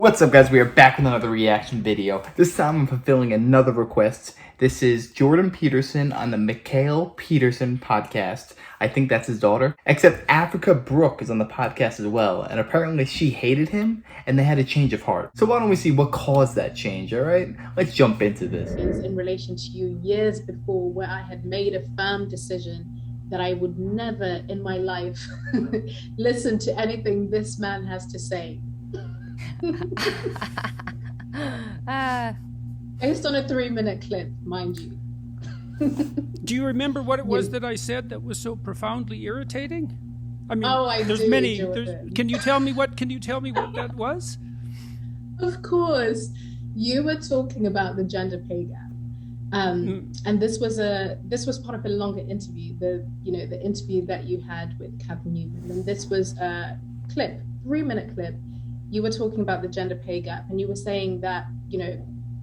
What's up, guys? We are back with another reaction video. This time I'm fulfilling another request. This is Jordan Peterson on the Michael Peterson podcast. I think that's his daughter. Except Africa Brooke is on the podcast as well, and apparently she hated him and they had a change of heart. So why don't we see what caused that change, alright? Let's jump into this. In relation to you years before, where I had made a firm decision that I would never in my life listen to anything this man has to say. Based on a 3-minute clip, mind you. Do you remember what it was that I said that was so profoundly irritating? I mean, there's do, many. Can you tell me what that was? Of course, you were talking about the gender pay gap, and this was part of a longer interview. The interview that you had with Catherine Newman, and this was a clip, 3-minute clip. You were talking about the gender pay gap, and you were saying that,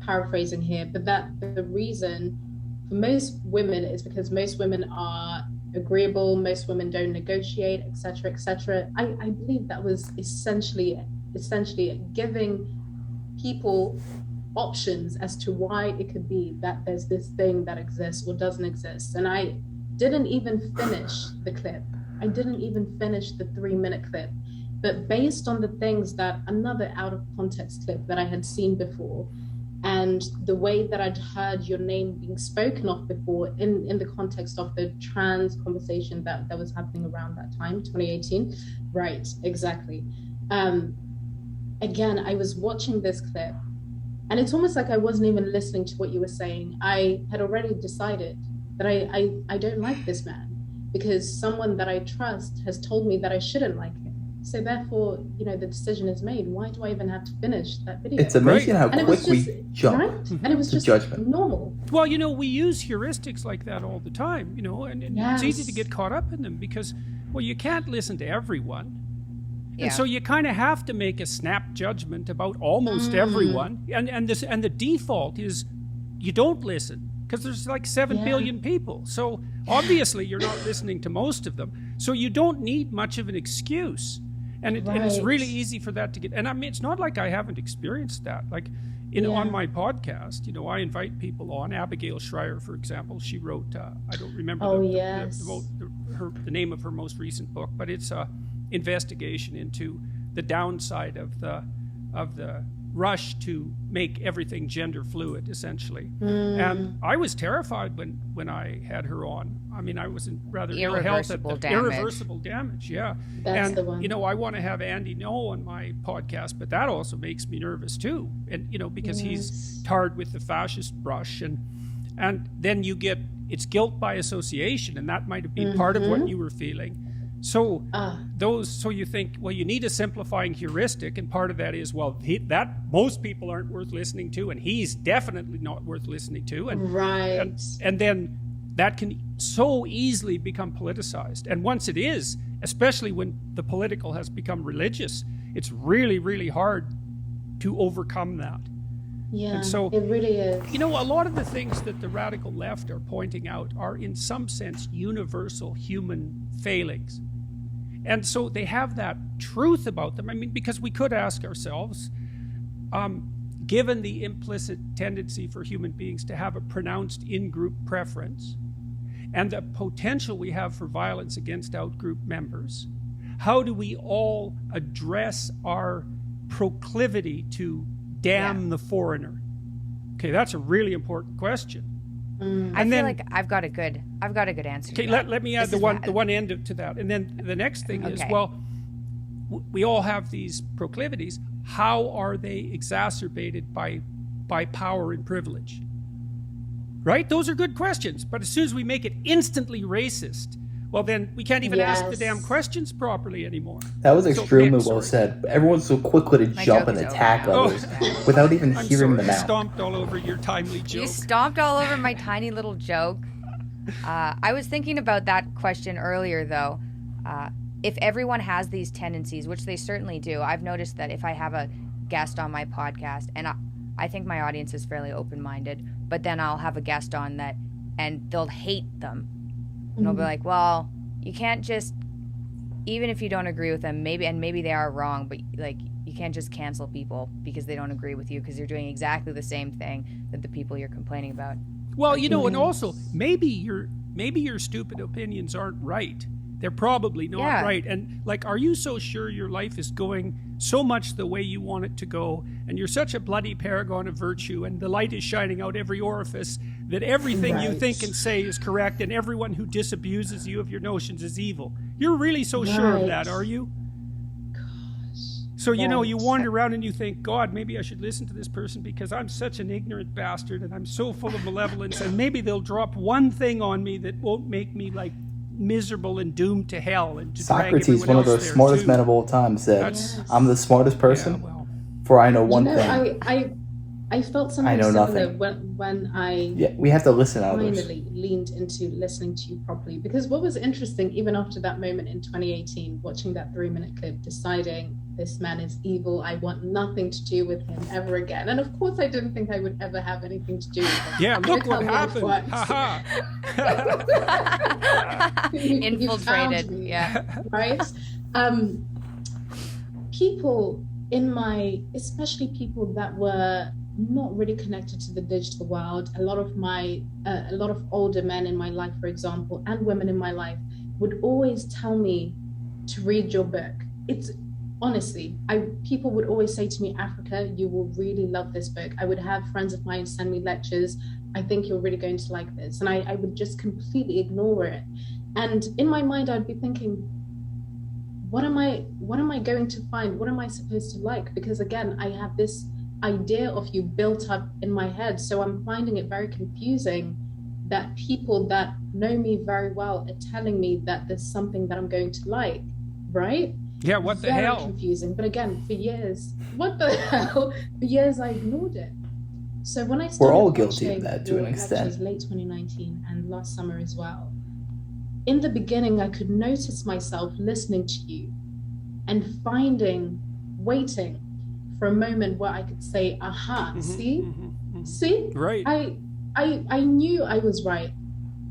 paraphrasing here, but that the reason for most women is because most women are agreeable, most women don't negotiate, etc., etc. I believe that was essentially giving people options as to why it could be that there's this thing that exists or doesn't exist. And I didn't even finish the clip. I didn't even finish the 3-minute clip. But based on the things that another out of context clip that I had seen before, and the way that I'd heard your name being spoken of before in the context of the trans conversation that was happening around that time, 2018. Right, exactly. Again, I was watching this clip, and it's almost like I wasn't even listening to what you were saying. I had already decided that I don't like this man, because someone that I trust has told me that I shouldn't like him. So therefore, the decision is made. Why do I even have to finish that video? It's amazing how quick we jump and it was to just judgment. Normal. Well, we use heuristics like that all the time, and Yes. it's easy to get caught up in them because, well, you can't listen to everyone. Yeah. And so you kind of have to make a snap judgment about almost everyone. And the default is you don't listen because there's like 7 billion people. So obviously you're not listening to most of them. So you don't need much of an excuse. And it's really easy for that to get, and I mean, it's not like I haven't experienced that. Like, on my podcast, I invite people on. Abigail Schreier, for example, she wrote, I don't remember the name of her most recent book, but it's a investigation into the downside of the rush to make everything gender fluid, essentially. And I was terrified when I had her on. I mean, I was in rather ill health at irreversible damage. Yeah. That's the one. I want to have Andy Ngo on my podcast, but that also makes me nervous too. And, because he's tarred with the fascist brush, and then it's guilt by association, and that might have been part of what you were feeling. So so you think, well, you need a simplifying heuristic, and part of that is, well, that most people aren't worth listening to, and he's definitely not worth listening to, and then that can so easily become politicized. And once it is, especially when the political has become religious, it's really, really hard to overcome that. Yeah, and so, it really is. A lot of the things that the radical left are pointing out are in some sense universal human failings. And so they have that truth about them. I mean, because we could ask ourselves, given the implicit tendency for human beings to have a pronounced in-group preference and the potential we have for violence against out-group members, how do we all address our proclivity to damn the foreigner? Okay, that's a really important question. I feel like I've got a good answer. Okay, let me add the one end to that, and then the next thing is, well, we all have these proclivities. How are they exacerbated by power and privilege? Right? Those are good questions. But as soon as we make it instantly racist, well, then we can't even ask the damn questions properly anymore. That was extremely well said. Everyone's so quickly to jump and attack others without even hearing them out. I stomped all over your timely joke. You stomped all over my tiny little joke. I was thinking about that question earlier, though. If everyone has these tendencies, which they certainly do, I've noticed that if I have a guest on my podcast, and I think my audience is fairly open-minded, but then I'll have a guest on that, and they'll hate them. And they'll be like, well, you can't just, even if you don't agree with them, maybe they are wrong, but like you can't just cancel people because they don't agree with you because you're doing exactly the same thing that the people you're complaining about. Well, and also maybe your stupid opinions aren't right. They're probably not right. And like, are you so sure your life is going so much the way you want it to go, and you're such a bloody paragon of virtue, and the light is shining out every orifice, that everything you think and say is correct, and everyone who disabuses you of your notions is evil? You're really so sure of that, are you? So, you wander around and you think, God, maybe I should listen to this person because I'm such an ignorant bastard and I'm so full of malevolence, and maybe they'll drop one thing on me that won't make me like miserable and doomed to hell. And to Socrates, one of the smartest men of all time, said, I'm the smartest person, for I know one thing. I felt something similar when I we have to listen to finally others. leaned into listening to you properly. Because what was interesting, even after that moment in 2018, watching that 3-minute clip, deciding this man is evil, I want nothing to do with him ever again. And of course, I didn't think I would ever have anything to do with him. Yeah, look what happened. Infiltrated. Me, yeah. Right? People especially people that were not really connected to the digital world, a lot of older men in my life, for example, and women in my life would always tell me to read your book. It's honestly, people would always say to me, Africa, you will really love this book. I would have friends of mine send me lectures. I think you're really going to like this. And I would just completely ignore it. And in my mind, I'd be thinking, what am I going to find? What am I supposed to like? Because again, I have this idea of you built up in my head. So I'm finding it very confusing that people that know me very well are telling me that there's something that I'm going to like, right? Yeah, what the very hell? Confusing. But again, for years, what the hell? For years I ignored it. So when I started We're all guilty of that to an extent. Late 2019 and last summer as well. In the beginning, I could notice myself listening to you and waiting for a moment where I could say, aha, see? Right. I knew I was right.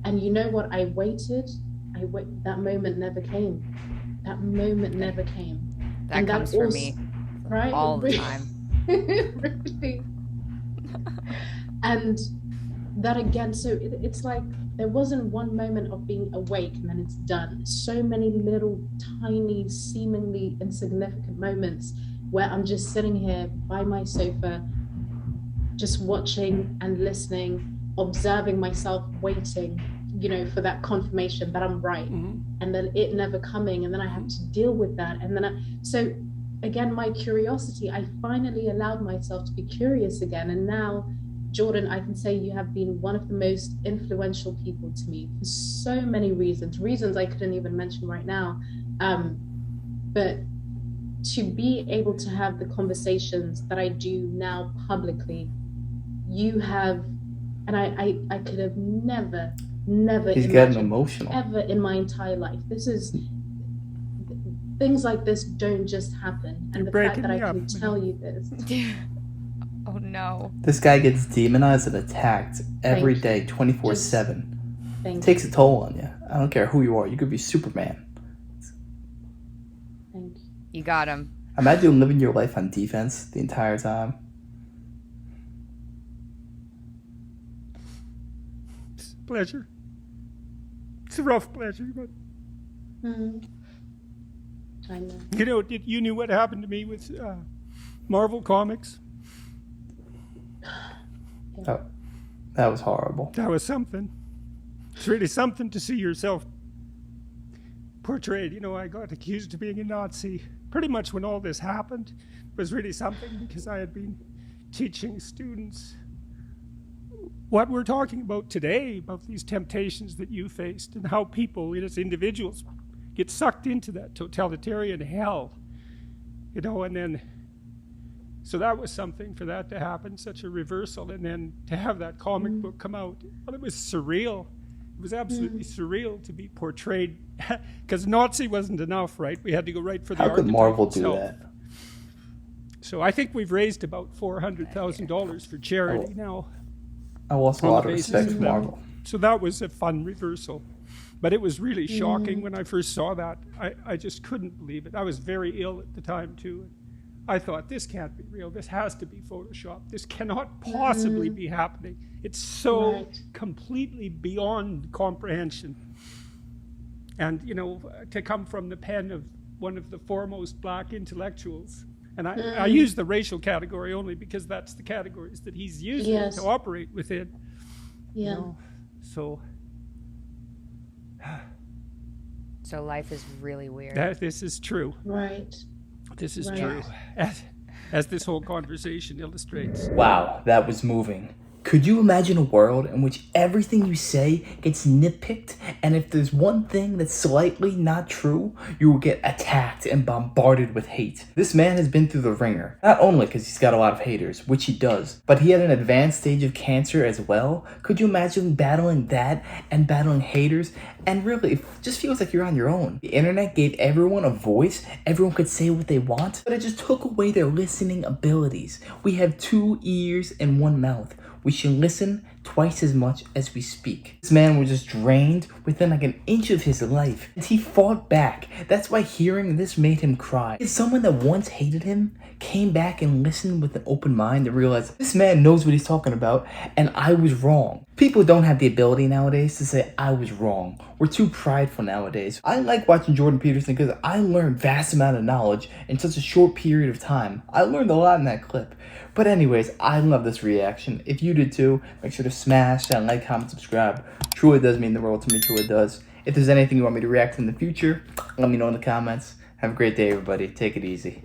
And you know what? I waited. That moment never came. That moment never came. That comes for me right? all the time. Really. And that again, so it's like there wasn't one moment of being awake and then it's done. So many little tiny, seemingly insignificant moments where I'm just sitting here by my sofa, just watching and listening, observing myself, waiting, for that confirmation that I'm right. And then it never coming, and then I have to deal with that. And then so again, my curiosity, I finally allowed myself to be curious again. And now, Jordan, I can say you have been one of the most influential people to me for so many reasons I couldn't even mention right now. But to be able to have the conversations that I do now publicly, you have, and I could have never He's getting emotional. Ever in my entire life. Things like this don't just happen. And the fact that I can tell you this. Oh no. This guy gets demonized and attacked every day, 24/7. It takes a toll on you. I don't care who you are. You could be Superman. Thank you. You got him. Imagine living your life on defense the entire time. It's a pleasure. It's a rough pleasure, but... I know. You knew what happened to me with Marvel Comics? Oh, that was horrible. That was something. It's really something to see yourself portrayed. I got accused of being a Nazi pretty much when all this happened. It was really something because I had been teaching students what we're talking about today, about these temptations that you faced and how people, as individuals, get sucked into that totalitarian hell, and then, so that was something for that to happen, such a reversal, and then to have that comic book come out, well, it was surreal. It was absolutely surreal to be portrayed, because Nazi wasn't enough, right? We had to go right for the archetype. How could Marvel do that? So I think we've raised about $400,000 for charity now. I lost a lot of respect for Marvel. So that was a fun reversal. But it was really shocking when I first saw that. I just couldn't believe it. I was very ill at the time, too. I thought, this can't be real. This has to be Photoshopped. This cannot possibly be happening. It's so completely beyond comprehension. And, you know, to come from the pen of one of the foremost black intellectuals. And I use the racial category only because that's the categories that he's using to operate within. Yeah. You know? So life is really weird. This is true. Right. This is true. As this whole conversation illustrates. Wow, that was moving. Could you imagine a world in which everything you say gets nitpicked, and if there's one thing that's slightly not true, you will get attacked and bombarded with hate? This man has been through the ringer, not only because he's got a lot of haters, which he does, but he had an advanced stage of cancer as well. Could you imagine battling that and battling haters? And really, it just feels like you're on your own. The internet gave everyone a voice, everyone could say what they want, but it just took away their listening abilities. We have 2 ears and 1 mouth. We should listen twice as much as we speak. This man was just drained within like an inch of his life, and he fought back. That's why hearing this made him cry. Someone that once hated him came back and listened with an open mind and realized this man knows what he's talking about, and I was wrong. People don't have the ability nowadays to say I was wrong. We're too prideful nowadays. I like watching Jordan Peterson because I learned vast amount of knowledge in such a short period of time. I learned a lot in that clip. But anyways, I love this reaction. If you did too, make sure to smash that like, comment, subscribe. Truly does mean the world to me, truly does. If there's anything you want me to react to in the future, let me know in the comments. Have a great day, everybody. Take it easy.